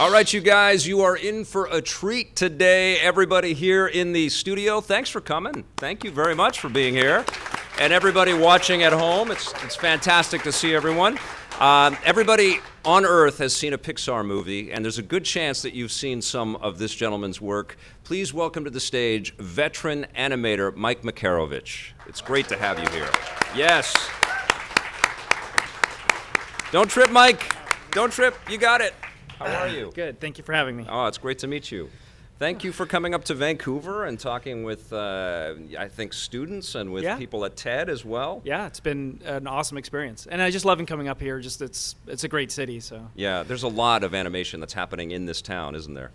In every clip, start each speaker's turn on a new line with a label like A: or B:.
A: All right, you guys, you are in for a treat today. Everybody here in the studio, thanks for coming. Thank you very much for being here. And everybody watching at home, it's fantastic to see everyone. Everybody on Earth has seen a Pixar movie, and there's a good chance that you've seen some of this gentleman's work. Please welcome to the stage veteran animator Mike Makarewicz. It's great to have you here. Yes. Don't trip, Mike. Don't trip. You got it. How are you?
B: Good. Thank you for having me.
A: Oh, it's great to meet you. Thank you for coming up to Vancouver and talking with, I think, students and with people at TED as well.
B: Yeah, it's been an awesome experience. And I just love coming up here. Just it's a great city. So
A: yeah, there's a lot of animation that's happening in this town, isn't there?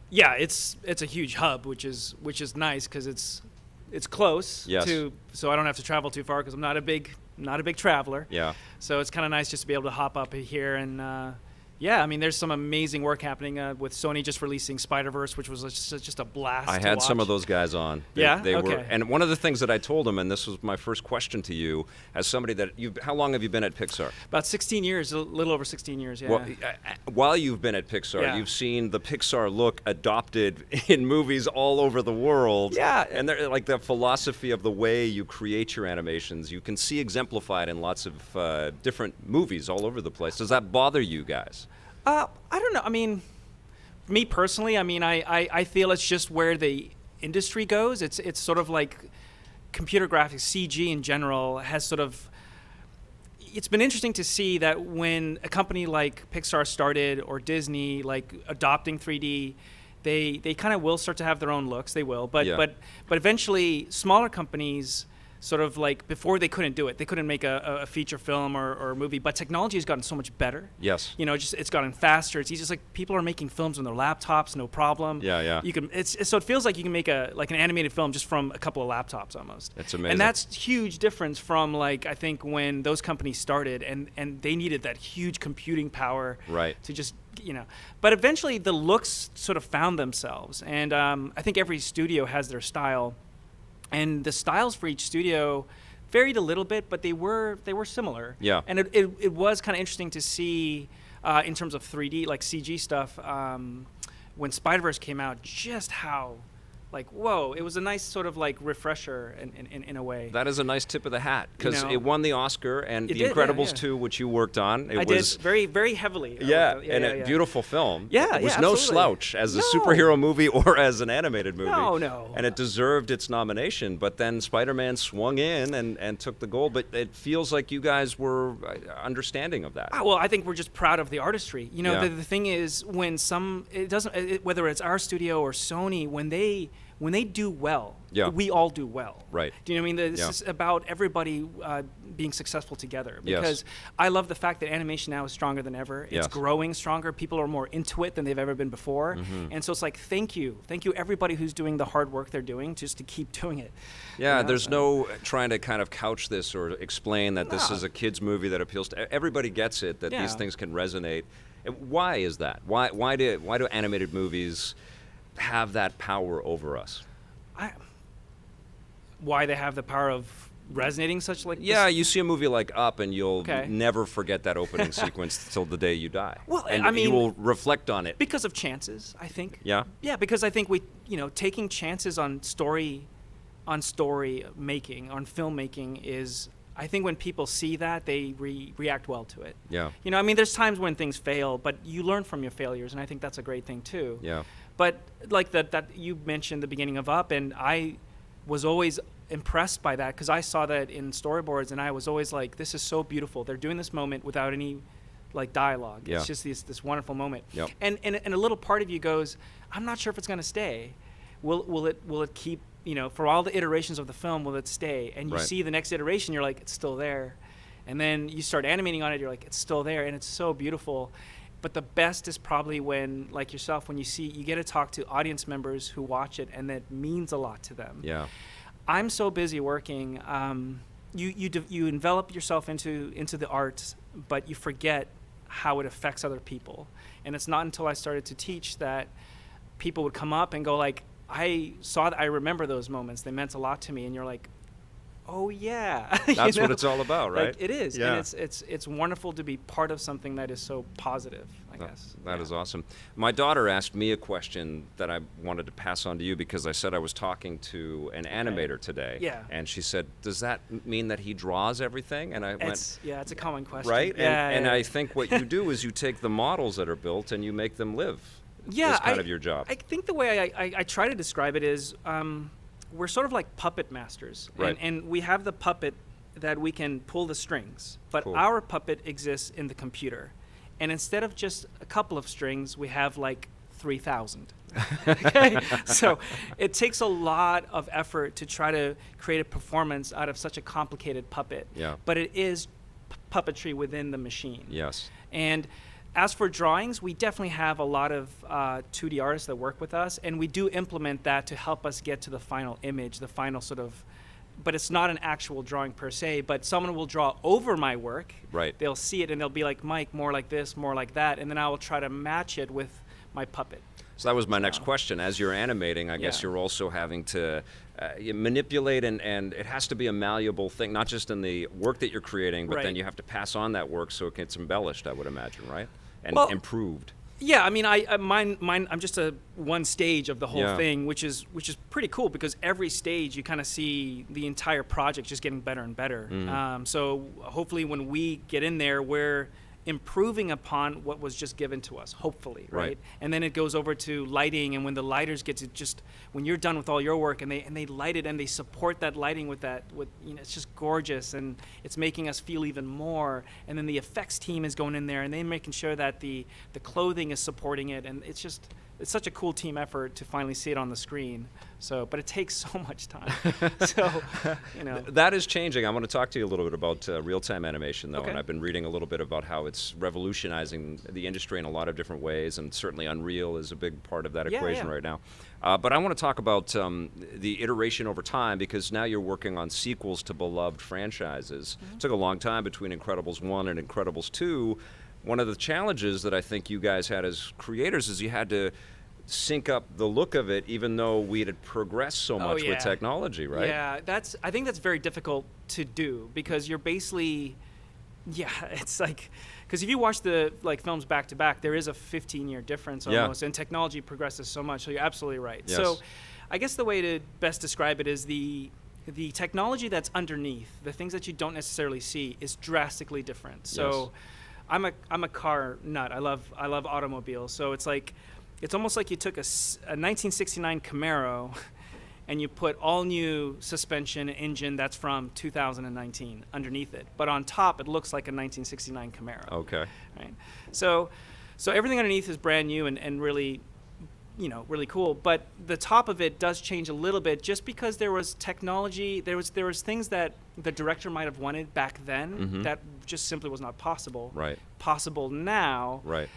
B: Yeah, it's a huge hub, which is nice because it's close to, so I don't have to travel too far because I'm not a big traveler.
A: Yeah.
B: So it's kind of nice just to be able to hop up here and. Yeah, I mean, there's some amazing work happening with Sony just releasing Spider-Verse, which was just a blast to
A: had
B: watch.
A: some of those guys on. They were, and one of the things that I told them, and this was my first question to you, as somebody that how long have you been at Pixar?
B: About 16 years, a little over 16 years, yeah.
A: Well, while you've been at Pixar, you've seen the Pixar look adopted in movies all over the world.
B: Yeah.
A: And they're, like the philosophy of the way you create your animations, you can see exemplified in lots of different movies all over the place. Does that bother you guys?
B: I don't know. I mean, me personally, I feel it's just where the industry goes. It's sort of like computer graphics, CG in general has sort of. It's been interesting to see that when a company like Pixar started or Disney like adopting 3D, they kind of will start to have their own looks. They will, but eventually smaller companies. Sort of like before they couldn't do it. They couldn't make a feature film or a movie, but technology has gotten so much better.
A: Yes.
B: You know, it's gotten faster. It's just like people are making films on their laptops, no problem.
A: Yeah.
B: You can. So it feels like you can make an animated film just from a couple of laptops almost.
A: It's amazing.
B: And that's huge difference from like I think when those companies started and they needed that huge computing power.
A: Right.
B: To just but eventually the looks sort of found themselves, and I think every studio has their style. And the styles for each studio varied a little bit, but they were similar.
A: Yeah.
B: And it was kind of interesting to see in terms of 3D, like CG stuff, when Spider-Verse came out, just how, like, whoa, it was a nice sort of like refresher in a way.
A: That is a nice tip of the hat because it won the Oscar and The
B: did,
A: Incredibles 2, which you worked on.
B: I did very, very heavily.
A: A beautiful film.
B: Yeah,
A: it was
B: yeah,
A: no
B: absolutely.
A: slouch as a superhero movie or as an animated movie.
B: No.
A: And it deserved its nomination, but then Spider-Man swung in and took the gold. But it feels like you guys were understanding of that.
B: Well, I think we're just proud of the artistry. You know,
A: Yeah.
B: the thing is when whether it's our studio or Sony, when they do well, we all do well.
A: Right.
B: Do you know what I mean? This is about everybody being successful together. Because
A: Yes.
B: I love the fact that animation now is stronger than ever. It's
A: Yes.
B: growing stronger. People are more into it than they've ever been before.
A: Mm-hmm.
B: And so it's like, thank you everybody who's doing the hard work they're doing just to keep doing it.
A: Yeah, there's no trying to kind of couch this or explain that this is a kid's movie that appeals to everybody. Gets it that these things can resonate. Why is that? Why do animated movies have that power over us?
B: Why they have the power of resonating such like
A: this? You see a movie like Up and you'll never forget that opening sequence till the day you die. Well, and I mean, you will reflect on it
B: because of chances, I think.
A: Yeah,
B: because I think we taking chances on story making, on filmmaking is, I think when people see that, they react well to it.
A: Yeah.
B: I mean, there's times when things fail, but you learn from your failures, and I think that's a great thing too.
A: Yeah.
B: But like that you mentioned the beginning of Up, and I was always impressed by that because I saw that in storyboards, and I was always like, this is so beautiful. They're doing this moment without any like dialogue.
A: Yeah.
B: It's just this wonderful moment.
A: Yep.
B: And a little part of you goes, I'm not sure if it's going to stay. Will it keep, for all the iterations of the film, will it stay? And you see the next iteration, you're like, it's still there. And then you start animating on it, you're like, it's still there, and it's so beautiful. But the best is probably when, like yourself, when you get to talk to audience members who watch it, and that means a lot to them.
A: Yeah.
B: I'm so busy working. You envelop yourself into the art, but you forget how it affects other people. And it's not until I started to teach that people would come up and go like, I remember those moments. They meant a lot to me. And you're like, oh yeah.
A: That's what it's all about, right?
B: Like, it is,
A: Yeah.
B: and it's wonderful to be part of something that is so positive, I guess.
A: That is awesome. My daughter asked me a question that I wanted to pass on to you because I said I was talking to an animator today.
B: Yeah.
A: And she said, does that mean that he draws everything? And I went,
B: It's a common question.
A: right?
B: Yeah,
A: and
B: yeah.
A: I think what you do is you take the models that are built and you make them live.
B: Yeah,
A: It's kind of your job.
B: I think the way I try to describe it is we're sort of like puppet masters.
A: Right.
B: And we have the puppet that we can pull the strings, but
A: Cool.
B: our puppet exists in the computer. And instead of just a couple of strings, we have like 3,000. Okay? So it takes a lot of effort to try to create a performance out of such a complicated puppet.
A: Yeah.
B: But it is puppetry within the machine.
A: Yes.
B: And as for drawings, we definitely have a lot of 2D artists that work with us, and we do implement that to help us get to the final image, the final sort of, but it's not an actual drawing per se, but someone will draw over my work.
A: Right.
B: They'll see it and they'll be like, Mike, more like this, more like that, and then I will try to match it with my puppet.
A: So that was my next question. As you're animating, I guess
B: Yeah.
A: you're also having to you manipulate, and it has to be a malleable thing, not just in the work that you're creating, but then
B: Right.
A: you have to pass on that work so it gets embellished, I would imagine, right? And
B: Well,
A: improved.
B: Yeah, I mean, mine. I'm just a one stage of the whole
A: Yeah.
B: thing, which is pretty cool because every stage you kind of see the entire project just getting better and better.
A: Mm-hmm.
B: So hopefully, when we get in there, we're improving upon what was just given to us, hopefully, right?
A: Right.
B: And then it goes over to lighting, and when the lighters get to just when you're done with all your work, and they light it and they support that lighting with it's just gorgeous, and it's making us feel even more. And then the effects team is going in there and they're making sure that the clothing is supporting it, and it's such a cool team effort to finally see it on the screen. So, but it takes so much time. So,
A: That is changing. I want to talk to you a little bit about real-time animation, though,
B: Okay.
A: and I've been reading a little bit about how it's revolutionizing the industry in a lot of different ways, and certainly Unreal is a big part of that
B: Yeah,
A: equation
B: yeah.
A: right now. But I want to talk about the iteration over time, because now you're working on sequels to beloved franchises. It took a long time between Incredibles 1 and Incredibles 2. One of the challenges that I think you guys had as creators is you had to sync up the look of it, even though we had progressed so much
B: yeah.
A: with technology, right?
B: Yeah, I think that's very difficult to do because you're basically, it's like, because if you watch the films back to back, there is a 15-year difference
A: Yeah.
B: almost, and technology progresses so much. So you're absolutely right.
A: Yes.
B: So, I guess the way to best describe it is the technology that's underneath, the things that you don't necessarily see, is drastically different. So, I'm a car nut. I love automobiles. So it's almost like you took a 1969 Camaro and you put all new suspension and engine that's from 2019 underneath it. But on top, it looks like a 1969 Camaro.
A: Okay.
B: Right. So everything underneath is brand new and really, really cool. But the top of it does change a little bit just because there was technology. There was things that the director might have wanted back then that just simply was not possible.
A: Right.
B: Possible now.
A: Right.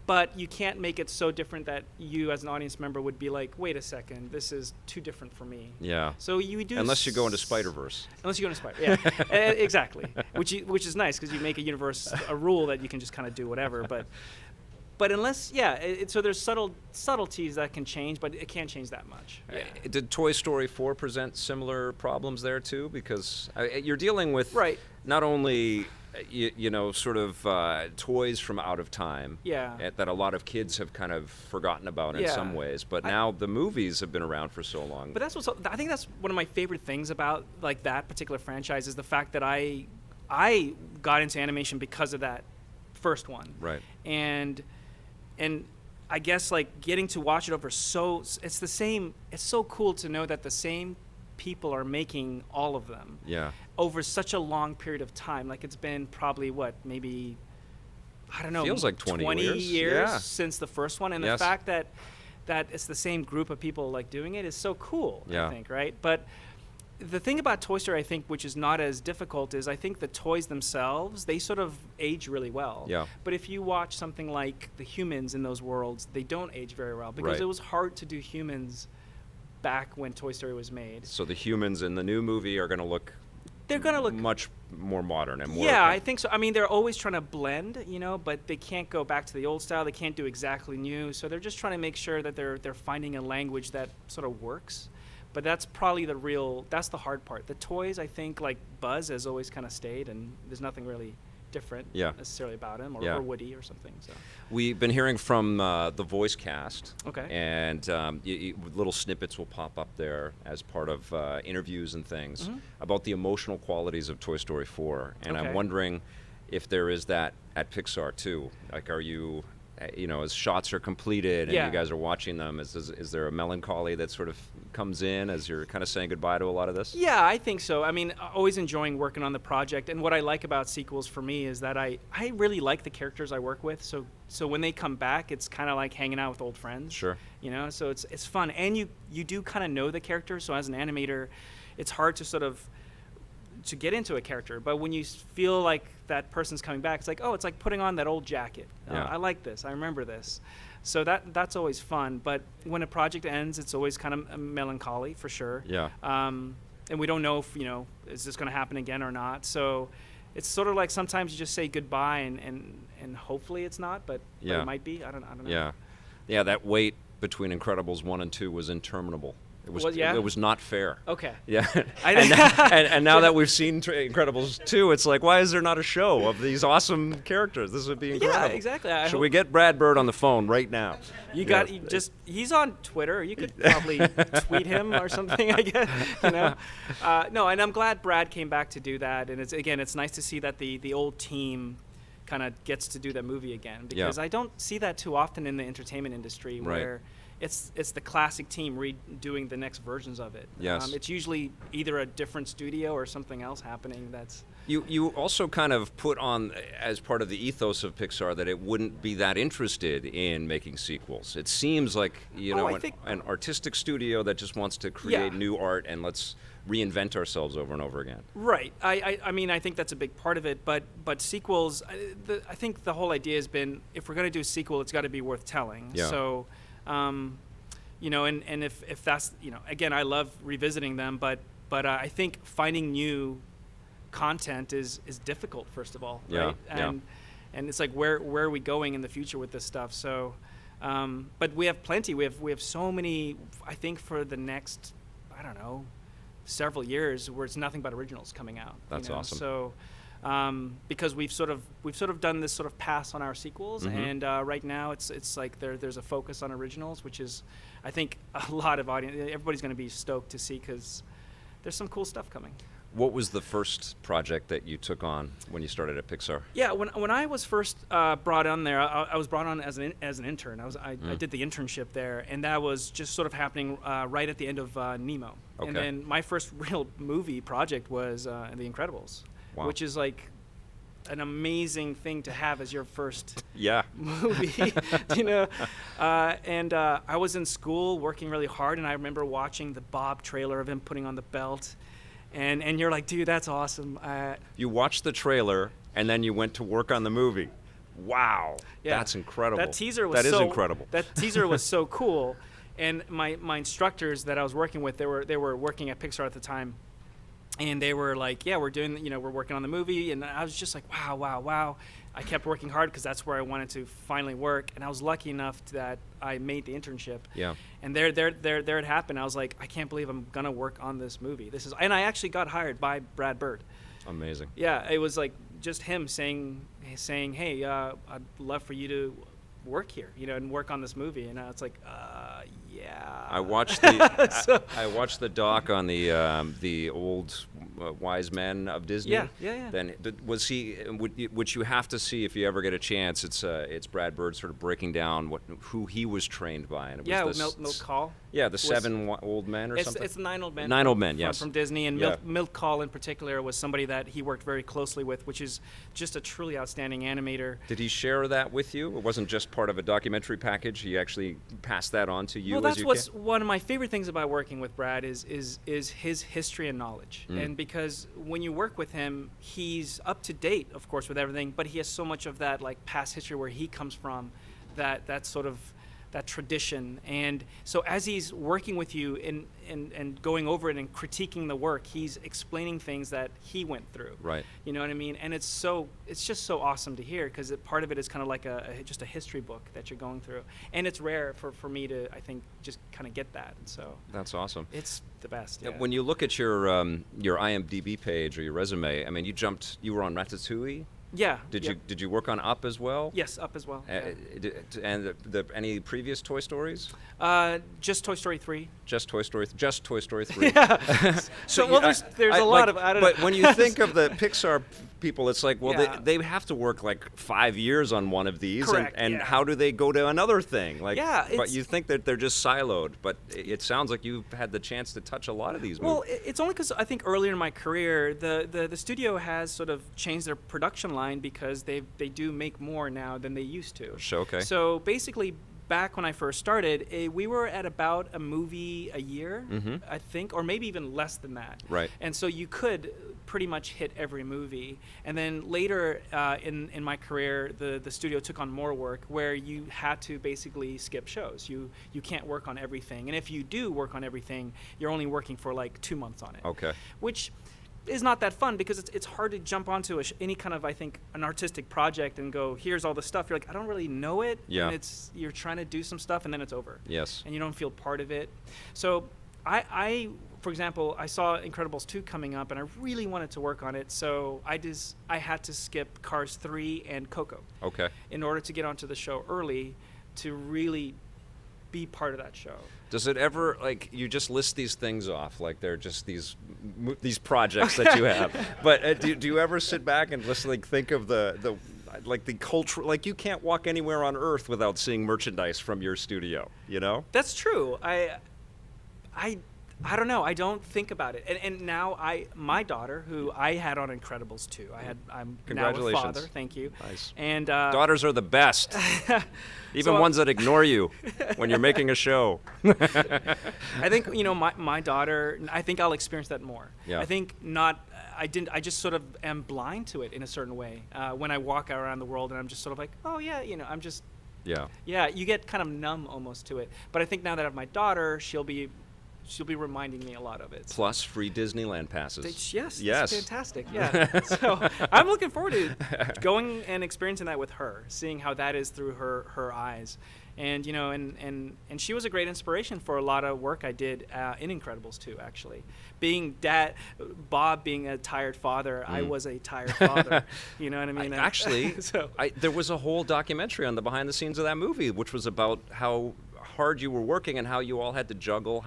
B: But you can't make it so different that you, as an audience member, would be like, "Wait a second, this is too different for me."
A: Yeah.
B: So you do.
A: Unless you go into Spider-Verse.
B: Unless you go into Spider, yeah, exactly. Which is nice because you make a universe a rule that you can just kind of do whatever. But unless, so there's subtleties that can change, but it can't change that much. Yeah.
A: Did Toy Story 4 present similar problems there too? Because you're dealing with
B: Right.
A: not only sort of toys from out of time that a lot of kids have kind of forgotten about in some ways, but now the movies have been around for so long.
B: But I think that's one of my favorite things about that particular franchise is the fact that I got into animation because of that first one.
A: Right.
B: And I guess getting to watch it over it's the same. It's so cool to know that the same people are making all of them.
A: Yeah.
B: Over such a long period of time. It's been probably maybe I don't know.
A: Feels like 20
B: years
A: Yeah.
B: since the first one, and
A: Yes.
B: the fact that it's the same group of people doing it is so cool.
A: Yeah.
B: I think, right? But the thing about Toy Story, I think, which is not as difficult, is I think the toys themselves, they sort of age really well.
A: Yeah.
B: But if you watch something like the humans in those worlds, they don't age very well because
A: Right.
B: it was hard to do humans back when Toy Story was made.
A: So the humans in the new movie are going to look
B: They're going to look
A: much more modern and more.
B: Yeah, I think so. I mean, they're always trying to blend, but they can't go back to the old style. They can't do exactly new. So they're just trying to make sure that they're finding a language that sort of works. But that's probably that's the hard part. The toys, I think, like Buzz has always kind of stayed, and there's nothing really different necessarily about him, or Woody or something. So
A: we've been hearing from the voice cast,
B: okay,
A: and little snippets will pop up there as part of interviews and things about the emotional qualities of Toy Story 4, and I'm wondering if there is that at Pixar too. Like, are you, as shots are completed and you guys are watching them, is there a melancholy that sort of comes in as you're kind of saying goodbye to a lot of this?
B: Yeah, I think so. I mean, always enjoying working on the project, and what I like about sequels for me is that I really like the characters I work with. So when they come back, it's kind of like hanging out with old friends.
A: Sure.
B: So it's fun, and you do kind of know the characters. So as an animator, it's hard to get into a character, but when you feel like that person's coming back, it's like putting on that old jacket. I like this. I remember this. So that's always fun. But when a project ends, it's always kind of melancholy for sure.
A: Yeah.
B: And we don't know if is this going to happen again or not. So it's sort of like sometimes you just say goodbye and hopefully it's not, but it might be. I don't know.
A: Yeah. That wait between Incredibles 1 and 2 was interminable. It was not fair.
B: Okay.
A: Yeah. and now that we've seen Incredibles 2, it's like, why is there not a show of these awesome characters? This would be incredible.
B: Yeah, exactly.
A: Should we get Brad Bird on the phone right now?
B: He's on Twitter. You could probably tweet him or something, I guess. No, and I'm glad Brad came back to do that. And it's nice to see that the old team kind of gets to do that movie again, because I don't see that too often in the entertainment industry where it's the classic team redoing the next versions of it.
A: Yes.
B: It's usually either a different studio or something else happening.
A: You also kind of put on, as part of the ethos of Pixar, that it wouldn't be that interested in making sequels. It seems like an artistic studio that just wants to create new art, and let's reinvent ourselves over and over again.
B: Right. I mean, I think that's a big part of it. But sequels, I think the whole idea has been, if we're going to do a sequel, it's got to be worth telling.
A: Yeah.
B: So. And if that's, again, I love revisiting them, but I think finding new content is difficult, first of all, right? And it's like, where are we going in the future with this stuff? So, but we have plenty. We have so many, I think, for the next, I don't know, several years, where it's nothing but originals coming out.
A: That's awesome.
B: So. Because we've sort of done this sort of pass on our sequels, and right now it's like there's a focus on originals, which is, I think, a lot of everybody's going to be stoked to see, because there's some cool stuff coming.
A: What was the first project that you took on when you started at Pixar?
B: Yeah, when I was first brought on there, I was brought on as an intern. I did the internship there, and that was just sort of happening right at the end of Nemo.
A: Okay.
B: And then my first real movie project was The Incredibles.
A: Wow.
B: Which is like an amazing thing to have as your first movie, and I was in school working really hard, and I remember watching the Bob trailer of him putting on the belt, and you're like, dude, that's awesome.
A: You watched the trailer, and then you went to work on the movie. Wow, that's incredible.
B: That teaser was
A: incredible.
B: That teaser was so cool, and my instructors that I was working with, they were working at Pixar at the time. And they were like, yeah, we're working on the movie. And I was just like, wow. I kept working hard because that's where I wanted to finally work. And I was lucky enough that I made the internship.
A: Yeah.
B: And there it happened. I was like, I can't believe I'm going to work on this movie. And I actually got hired by Brad Bird.
A: Amazing.
B: Yeah, it was like just him saying, hey, I'd love for you to work here, and work on this movie. And it's like, yeah.
A: I watched the I watched the doc on the old wise men of Disney.
B: Yeah.
A: Then was he? Which you have to see if you ever get a chance. It's Brad Bird sort of breaking down who he was trained by, and it was
B: Milt Kahl.
A: Yeah, the seven old men or something.
B: It's 9 old men.
A: 9 old men, yes.
B: From Disney, and Milt Kahl in particular was somebody that he worked very closely with, which is just a truly outstanding animator.
A: Did he share that with you? It wasn't just part of a documentary package. He actually passed that on to you.
B: Well, that's what's one of my favorite things about working with Brad is his history and knowledge. And because when you work with him, he's up to date, of course, with everything, but he has so much of that like past history where he comes from, that sort of that tradition. And so as he's working with you and going over it and critiquing the work, he's explaining things that he went through.
A: Right.
B: You know what I mean? And it's just so awesome to hear, because part of it is kind of like just a history book that you're going through. And it's rare for me to, I think, just kind of get that. And so
A: that's awesome.
B: it's the best. Yeah.
A: When you look at your IMDb page or your resume, I mean, you were on Ratatouille.
B: Yeah.
A: Did you work on Up as well?
B: Yes, Up as well. Yeah.
A: And any previous Toy Stories?
B: Just Toy Story 3.
A: Just Toy Story 3.
B: Yeah. So there's a lot of, I don't know.
A: But when you think of the Pixar people, it's like, well,
B: Yeah.
A: they have to work like 5 years on one of these.
B: Correct,
A: And
B: yeah.
A: how do they go to another thing? Like,
B: Yeah,
A: but
B: it's-
A: you think that they're just siloed. But it sounds like you've had the chance to touch a lot of these
B: Well,
A: movies.
B: it's only because I think earlier in my career, the studio has sort of changed their production line, because they do make more now than they used to.
A: Okay.
B: So basically, back when I first started, we were at about a movie a year, I think, or maybe even less than that.
A: Right.
B: And so you could pretty much hit every movie. And then later in my career, the studio took on more work where you had to basically skip shows. You can't work on everything. And if you do work on everything, you're only working for like 2 months on it.
A: Okay.
B: Which is not that fun, because it's hard to jump onto any kind of, I think, an artistic project and go, here's all the stuff. You're like, I don't really know it.
A: Yeah.
B: And you're trying to do some stuff, and then it's over.
A: Yes.
B: And you don't feel part of it. So I for example, I saw Incredibles 2 coming up, and I really wanted to work on it. So I had to skip Cars 3 and Coco
A: Okay.
B: in order to get onto the show early, to really be part of that show.
A: Does it ever, like, you just list these things off like they're just these projects that you have, but do you ever sit back and just like think of the culture, like you can't walk anywhere on Earth without seeing merchandise from your studio, you know?
B: That's true. I don't know. I don't think about it. And now my daughter, who I had on Incredibles 2, I'm now a
A: Congratulations.
B: father. Thank you.
A: Nice.
B: And
A: Daughters are the best, even
B: So-
A: ones that ignore you when you're making a show.
B: I think, my daughter, I think I'll experience that more.
A: Yeah.
B: I think I just sort of am blind to it in a certain way. When I walk around the world, and I'm just sort of like, oh yeah, I'm just,
A: Yeah.
B: yeah, you get kind of numb almost to it. But I think now that I have my daughter, she'll be reminding me a lot of it.
A: Plus free Disneyland passes.
B: Yes,
A: Yes.
B: it's fantastic. Yeah. So I'm looking forward to going and experiencing that with her, seeing how that is through her eyes. And and she was a great inspiration for a lot of work I did in Incredibles 2, actually. Being Bob being a tired father, I was a tired father. You know what I mean?
A: Actually,
B: So
A: there was a whole documentary on the behind the scenes of that movie, which was about how hard you were working and how you all had to juggle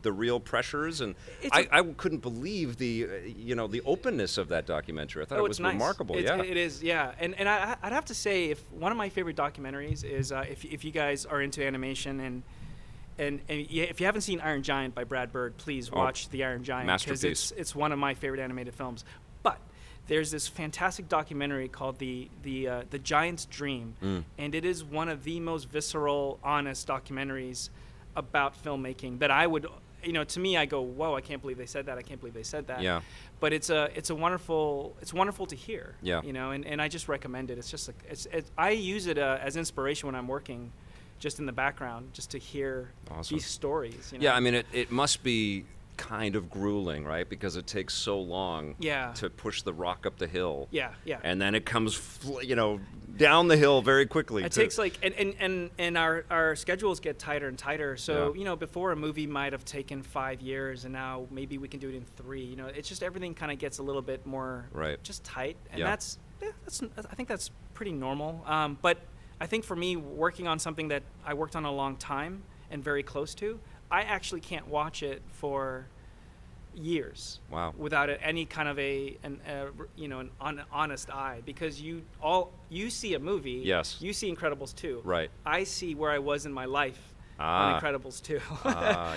A: the real pressures, and I couldn't believe the openness of that documentary. I thought it was
B: it's nice.
A: remarkable.
B: It is, yeah. And I'd have to say, if one of my favorite documentaries is if you guys are into animation and if you haven't seen Iron Giant by Brad Bird, please watch The Iron Giant, because
A: masterpiece.
B: it's one of my favorite animated films. But there's this fantastic documentary called the Giant's Dream, and it is one of the most visceral, honest documentaries about filmmaking that I would, to me, I go, whoa, I can't believe they said that. I can't believe they said that.
A: Yeah.
B: But it's wonderful to hear.
A: Yeah.
B: And I just recommend it. It's just I use it as inspiration when I'm working, just in the background, just to hear these stories.
A: Yeah, I mean, it must be kind of grueling, right? Because it takes so long to push the rock up the hill.
B: Yeah.
A: And then it comes, down the hill very quickly.
B: It takes and our schedules get tighter and tighter. So, before a movie might have taken 5 years, and now maybe we can do it in 3. It's just everything kind of gets a little bit more just tight. And that's I think that's pretty normal. But I think for me, working on something that I worked on a long time and very close to, I actually can't watch it for years.
A: Wow.
B: Without any kind of an honest eye, because you see a movie.
A: Yes.
B: You see Incredibles 2.
A: Right.
B: I see where I was in my life on Incredibles 2.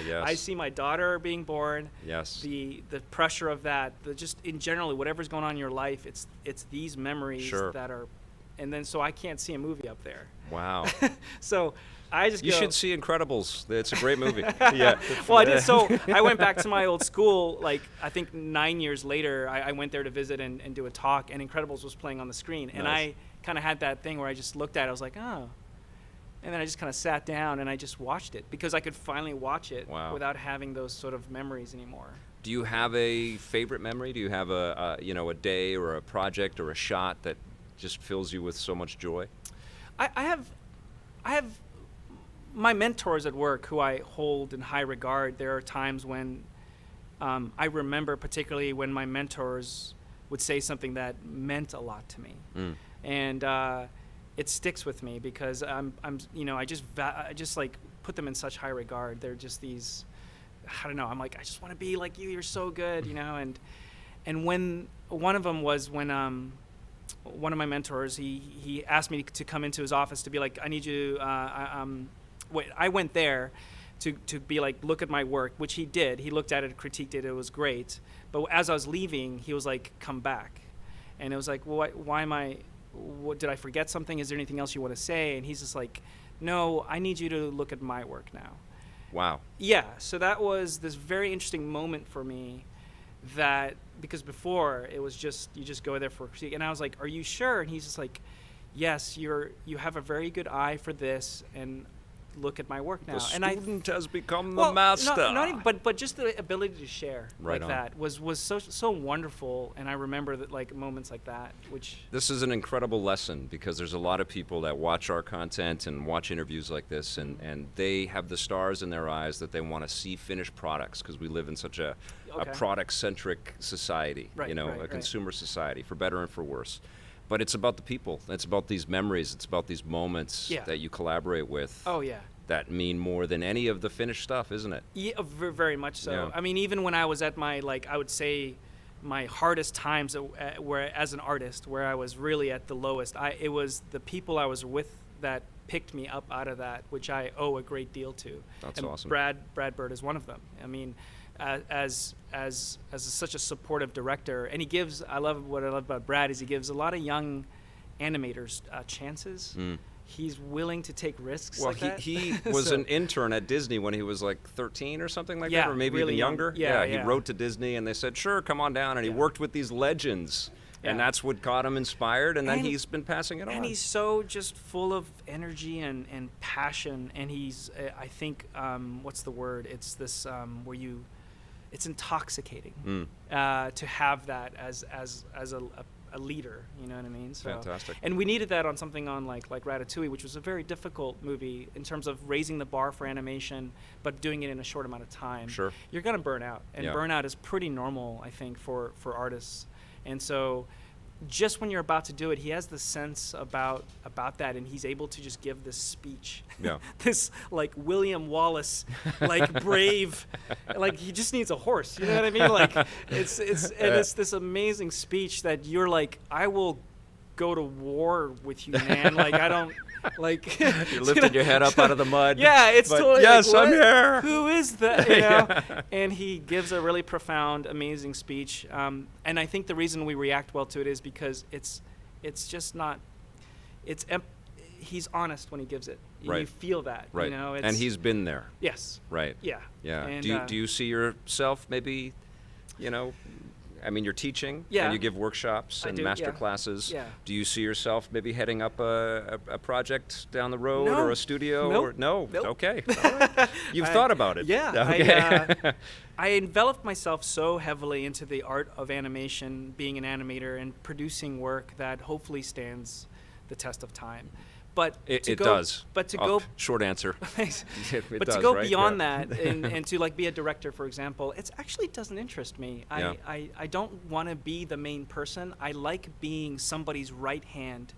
A: Yes.
B: I see my daughter being born.
A: Yes.
B: The pressure of that. Just in general, whatever's going on in your life, it's these memories that are, and then so I can't see a movie up there.
A: Wow.
B: So I just
A: You
B: go,
A: should see Incredibles. It's a great movie. Yeah.
B: Well, I did. So I went back to my old school, like I think 9 years later, I went there to visit and do a talk, and Incredibles was playing on the screen. And
A: Nice.
B: I kind of had that thing where I just looked at it, I was like, oh, And then I just kind of sat down and I just watched it because I could finally watch it
A: Wow.
B: without having those sort of memories anymore.
A: Do you have a favorite memory? Do you have a day or a project or a shot that just fills you with so much joy?
B: I have my mentors at work who I hold in high regard. There are times when I remember particularly when my mentors would say something that meant a lot to me. And it sticks with me because I just like put them in such high regard. They're just these, I don't know, I'm like, I just want to be like you, you're so good, and when one of them was when one of my mentors, he asked me to come into his office to be like, I need you, I went there to be like, look at my work, which he did. He looked at it, critiqued it, it was great. But as I was leaving, he was like, come back. And it was like, well, why am I, did I forget something? Is there anything else you want to say? And he's just like, no, I need you to look at my work now.
A: Wow.
B: Yeah, so that was this very interesting moment for me that, because before it was just, you just go there for a critique. And I was like, are you sure? And he's just like, yes, you have a very good eye for this, and look at my work now.
A: The
B: And
A: student has become the master.
B: Not even, but just the ability to share
A: Right
B: like
A: on.
B: that was so wonderful. And I remember that, like, moments like that, which
A: This is an incredible lesson because there's a lot of people that watch our content and watch interviews like this, and they have the stars in their eyes that they want to see finished products because we live in such a product-centric society,
B: Right,
A: a
B: right.
A: consumer society, for better and for worse. But it's about the people. It's about these memories. It's about these moments
B: Yeah.
A: that you collaborate with.
B: Oh yeah.
A: That mean more than any of the finished stuff, isn't it?
B: Yeah, very much so.
A: Yeah.
B: I mean, even when I was at my, like, I would say my hardest times where as an artist, where I was really at the lowest, it was the people I was with that picked me up out of that, which I owe a great deal to.
A: That's
B: and
A: awesome.
B: Brad Bird is one of them. I mean, as such a supportive director, and what I love about Brad is he gives a lot of young animators chances. He's willing to take risks.
A: Well,
B: like that.
A: he was
B: So-
A: an intern at Disney when he was like 13 or something like
B: Yeah,
A: that, or maybe
B: really
A: even
B: young.
A: younger.
B: Yeah,
A: He
B: yeah.
A: wrote to Disney and they said, sure, come on down. And he
B: Yeah.
A: worked with these legends. And
B: Yeah.
A: that's what got him inspired, and then
B: And-
A: he's been passing it on.
B: And he's so just full of energy and passion. And he's, I think, what's the word? It's this it's intoxicating to have that as a leader. You know what I mean? So,
A: Fantastic.
B: And we needed that on something on like Ratatouille, which was a very difficult movie in terms of raising the bar for animation, but doing it in a short amount of time.
A: Sure.
B: You're gonna burn out, and
A: Yeah.
B: burnout is pretty normal, I think, for artists. And so, just when you're about to do it, he has the sense about that, and he's able to just give this speech.
A: Yeah.
B: This like William Wallace, like brave, like he just needs a horse. You know what I mean? Like it's this amazing speech that you're like, I will go to war with you, man. Like I don't. Like
A: You're lifting your head up out of the mud.
B: Yeah, it's
A: but
B: totally
A: yes,
B: like,
A: I'm
B: what?
A: here.
B: Who is that? You know? And he gives a really profound, amazing speech. And I think the reason we react well to it is because it's just not. He's honest when he gives it.
A: Right.
B: You feel that.
A: Right.
B: You know,
A: and he's been there.
B: Yes.
A: Right.
B: Yeah.
A: Yeah.
B: And,
A: Do you see yourself maybe, I mean, you're teaching
B: Yeah.
A: and you give workshops
B: I
A: and
B: do,
A: master
B: yeah.
A: classes.
B: Yeah.
A: Do you see yourself maybe heading up a project down the road
B: No.
A: or a studio?
B: Nope.
A: Or no?
B: Nope.
A: Okay. All right. You've thought about it.
B: Yeah.
A: Okay.
B: I enveloped myself so heavily into the art of animation, being an animator, and producing work that hopefully stands the test of time. But
A: It
B: to go,
A: does.
B: But to
A: Oh,
B: go
A: short answer.
B: Thanks.
A: It
B: But
A: does,
B: to go
A: right?
B: beyond
A: Yeah.
B: that and to like be a director, for example, it actually doesn't interest me.
A: Yeah.
B: I don't want to be the main person. I like being somebody's right hand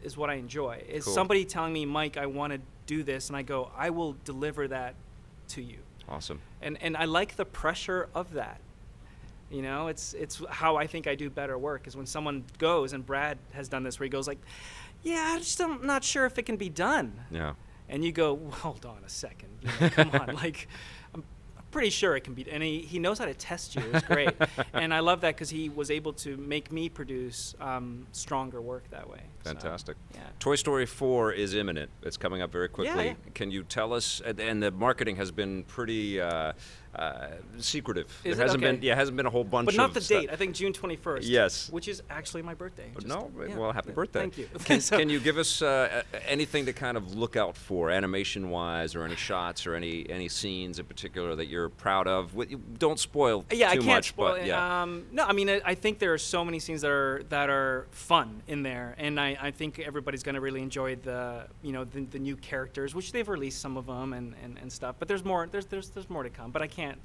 B: is what I enjoy. Is
A: Cool.
B: somebody telling me, Mike, I want to do this, and I go, I will deliver that to you.
A: Awesome.
B: And I like the pressure of that. You know, it's how I think I do better work is when someone goes, and Brad has done this where he goes like, yeah, I'm not sure if it can be done.
A: Yeah.
B: And you go, well, hold on a second. You know, come on. Like, I'm pretty sure it can be. And he knows how to test you. It's great. And I love that because he was able to make me produce stronger work that way.
A: Fantastic.
B: So, yeah.
A: Toy Story 4 is imminent. It's coming up very quickly.
B: Yeah.
A: Can you tell us, and the marketing has been pretty secretive.
B: Is
A: There
B: it?
A: hasn't
B: Okay.
A: been hasn't been a whole bunch
B: But
A: of
B: not the
A: stuff.
B: date. I think June 21st.
A: Yes.
B: Which is actually my birthday.
A: No,
B: Yeah.
A: well, happy birthday.
B: Thank you.
A: Can you give us anything to kind of look out for, animation-wise, or any shots, or any scenes in particular that you're proud of? Don't spoil
B: Yeah, I
A: too
B: can't
A: much,
B: spoil
A: but
B: it.
A: yeah.
B: No, I mean, I think there are so many scenes that are fun in there, and I think everybody's going to really enjoy the new characters, which they've released some of them and stuff. But there's more. There's more to come. But I can't.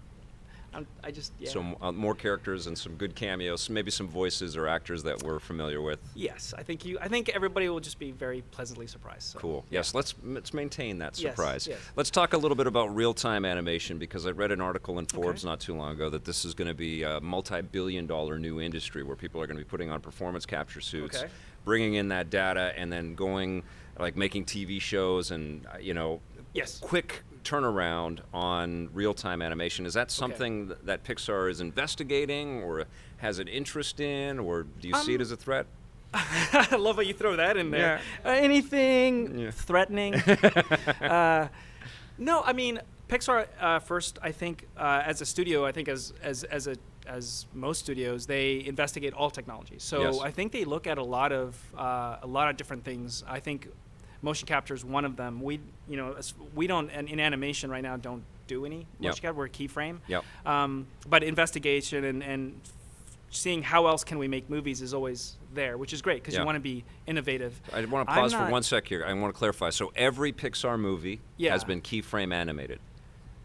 B: I just yeah.
A: So more characters and some good cameos, maybe some voices or actors that we're familiar with.
B: Yes, I think everybody will just be very pleasantly surprised. So.
A: Cool. Yes, let's maintain that
B: Yes,
A: surprise.
B: yes.
A: Let's talk a little bit about real-time animation, because I read an article in Forbes not too long ago that this is going to be a multi-billion-dollar new industry where people are going to be putting on performance capture suits,
B: Okay.
A: bringing in that data, and then going making TV shows and
B: Yes.
A: quick turnaround on real-time animation. Is that something that Pixar is investigating or has an interest in, or do you see it as a threat?
B: I love how you throw that in there. Anything threatening? No, I mean Pixar. First, I think as a studio, I think as most studios, they investigate all technologies. So
A: Yes.
B: I think they look at a lot of different things. I think motion capture is one of them. We don't in animation right now don't do any motion capture. We're a keyframe.
A: Yep.
B: But investigation and seeing how else can we make movies is always there, which is great because you want to be innovative.
A: I want to pause for 1 sec here. I want to clarify. So every Pixar movie has been keyframe animated.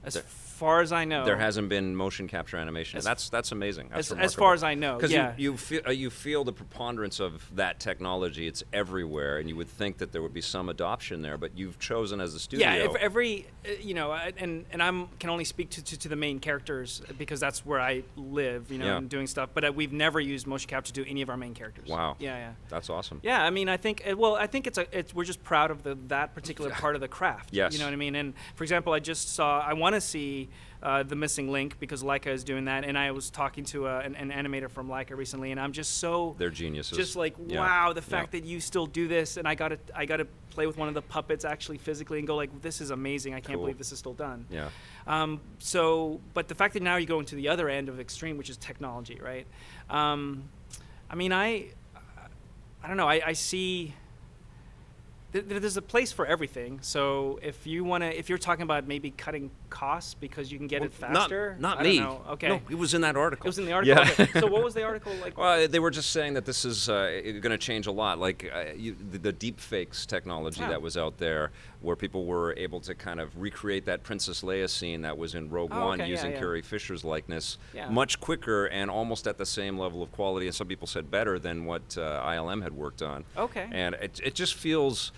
B: As far as I know,
A: There hasn't been motion capture animation. That's amazing. That's
B: as far as I know,
A: because
B: yeah.
A: you feel the preponderance of that technology. It's everywhere, and you would think that there would be some adoption there, but you've chosen as a studio.
B: Yeah, if every and I can only speak to the main characters because that's where I live, and doing stuff. But we've never used motion capture to do any of our main characters.
A: Wow.
B: Yeah.
A: That's awesome.
B: Yeah, I mean, I think we're just proud of that particular part of the craft.
A: Yes.
B: You know what I mean? And for example, I want to see The Missing Link because Leica is doing that, and I was talking to an animator from Leica recently, and I'm just so
A: They're geniuses.
B: just like wow, the fact that you still do this, and I got to play with one of the puppets actually physically and go like, this is amazing. I can't believe this is still done.
A: Yeah.
B: But the fact that now you go into the other end of extreme, which is technology, right? I mean, I don't know. I see. There's a place for everything. So if you're talking about maybe cutting costs because you can get it faster.
A: Not
B: I
A: me.
B: Don't know. Okay.
A: No, it was in that article.
B: It was in the article.
A: Yeah.
B: Okay. So what was the article like?
A: Well, they were just saying that this is going to change a lot. Like the deep fakes technology that was out there, where people were able to kind of recreate that Princess Leia scene that was in Rogue One using Carrie Fisher's likeness much quicker and almost at the same level of quality, and some people said better than what ILM had worked on.
B: Okay.
A: And it just feels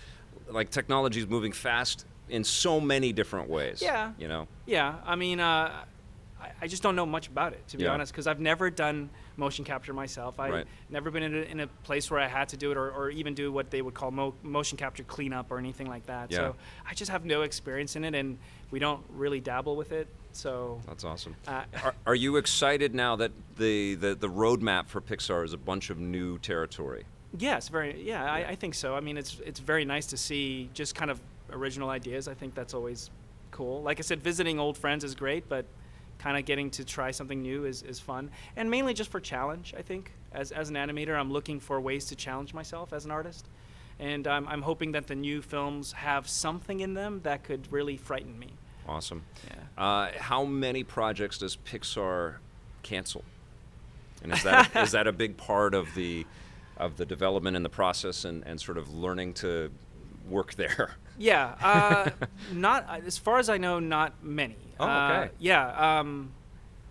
A: like technology is moving fast in so many different ways.
B: Yeah. Yeah. I mean, I just don't know much about it, to be honest, because I've never done motion capture myself. I've never been in a place where I had to do it or even do what they would call motion capture cleanup or anything like that.
A: Yeah.
B: So I just have no experience in it, and we don't really dabble with it. So
A: that's awesome. Are you excited now that the roadmap for Pixar is a bunch of new territory?
B: Yes, I think so. I mean, it's very nice to see just kind of original ideas. I think that's always cool. Like I said, visiting old friends is great, but kind of getting to try something new is fun. And mainly just for challenge, I think. As an animator, I'm looking for ways to challenge myself as an artist. And I'm hoping that the new films have something in them that could really frighten me.
A: Awesome.
B: Yeah.
A: How many projects does Pixar cancel? And is that a big part of the development and the process and sort of learning to work there?
B: Yeah, not as far as I know, not many.
A: Oh, okay.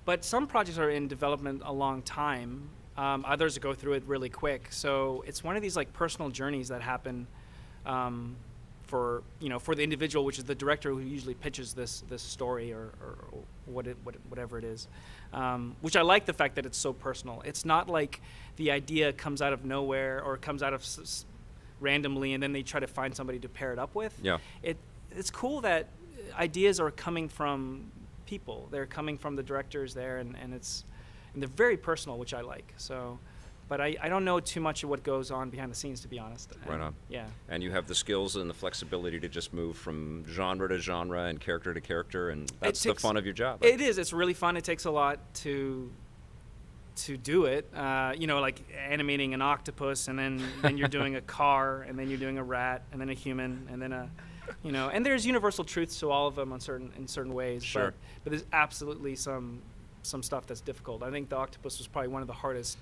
B: But some projects are in development a long time. Others go through it really quick. So it's one of these like personal journeys that happen for the individual, which is the director who usually pitches this story or whatever it is. Which I like the fact that it's so personal. It's not like the idea comes out of nowhere or comes out of randomly and then they try to find somebody to pair it up with.
A: Yeah.
B: It's cool that ideas are coming from people. They're coming from the directors there, and they're very personal, which I like. So, but I don't know too much of what goes on behind the scenes, to be honest.
A: Right on.
B: Yeah.
A: And you have the skills and the flexibility to just move from genre to genre and character to character, and that's the fun of your job.
B: It is. It's really fun. It takes a lot to do it. Like animating an octopus, and then you're doing a car, and then you're doing a rat, and then a human, and then and there's universal truths to all of them in certain ways.
A: Sure.
B: But there's absolutely some stuff that's difficult. I think the octopus was probably one of the hardest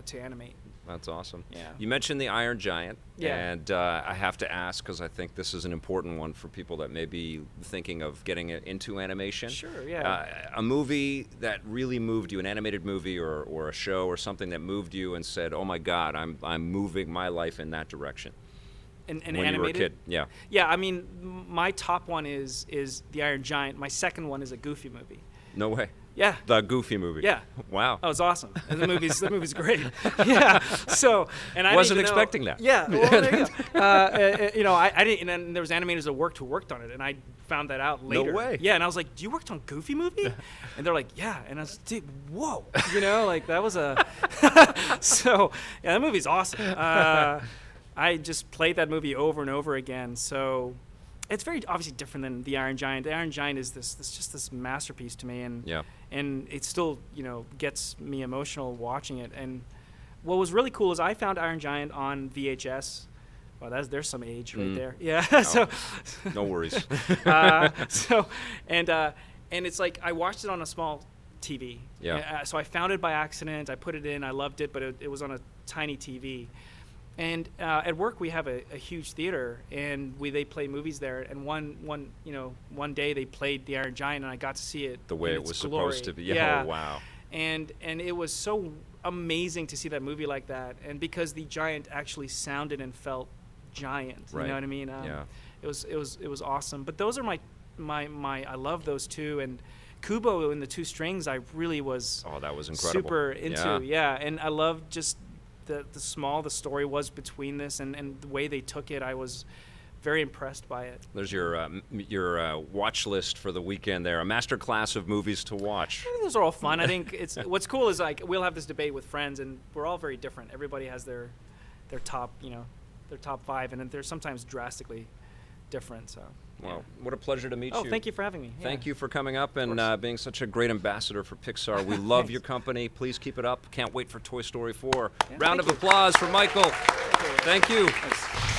B: to animate.
A: That's awesome.
B: Yeah.
A: You mentioned the Iron Giant,
B: Yeah.
A: and I have to ask because I think this is an important one for people that may be thinking of getting into animation.
B: Sure, yeah.
A: A movie that really moved you, an animated movie or a show or something that moved you and said, "Oh my God, I'm moving my life in that direction."
B: And
A: when
B: animated?
A: you were a kid, yeah.
B: Yeah, I mean, my top one is the Iron Giant. My second one is a Goofy movie.
A: No way.
B: Yeah.
A: The Goofy movie.
B: Yeah.
A: Wow.
B: Oh, it's awesome. And the movie's great. Yeah. So, and I
A: wasn't
B: didn't even
A: expecting
B: know,
A: that.
B: Yeah. Well, there you go. I didn't. And then there was animators at work who worked on it, and I found that out later.
A: No way.
B: Yeah. And I was like, "Do you worked on Goofy movie?" And they're like, "Yeah." And I was, "Dude, whoa!" Like that was a. So yeah, that movie's awesome. I just played that movie over and over again. So. It's very obviously different than the Iron Giant. The Iron Giant is this masterpiece to me, and it still gets me emotional watching it. And what was really cool is I found Iron Giant on VHS. Wow, there's some age right there. Yeah.
A: Oh,
B: So
A: no worries.
B: And it's like I watched it on a small TV.
A: Yeah.
B: So I found it by accident. I put it in. I loved it, but it was on a tiny TV. And at work we have a huge theater, and they play movies there. And one day they played The Iron Giant, and I got to see it
A: the way
B: in
A: it
B: its
A: was
B: glory.
A: supposed to be. Yeah.
B: Yeah.
A: Oh, wow.
B: And it was so amazing to see that movie like that, and because the giant actually sounded and felt giant.
A: Right.
B: You know what I mean?
A: Yeah.
B: It was awesome. But those are my I love those two. And Kubo and the Two Strings I really was
A: Oh, that was incredible.
B: super into. Yeah. And I love just the small the story was between this and the way they took it. I was very impressed by it.
A: There's your watch list for the weekend there, a master class of movies to watch.
B: I think those are all fun. I think what's cool is like we'll have this debate with friends, and we're all very different. Everybody has their top their top five, and they're sometimes drastically different. So.
A: Well, what a pleasure to meet you.
B: Oh, thank you for having me.
A: Thank you for coming up and being such a great ambassador for Pixar. We love your company. Please keep it up. Can't wait for Toy Story 4.
B: Yeah,
A: Round of
B: thank you.
A: applause for Michael. Thank you.
B: Thanks.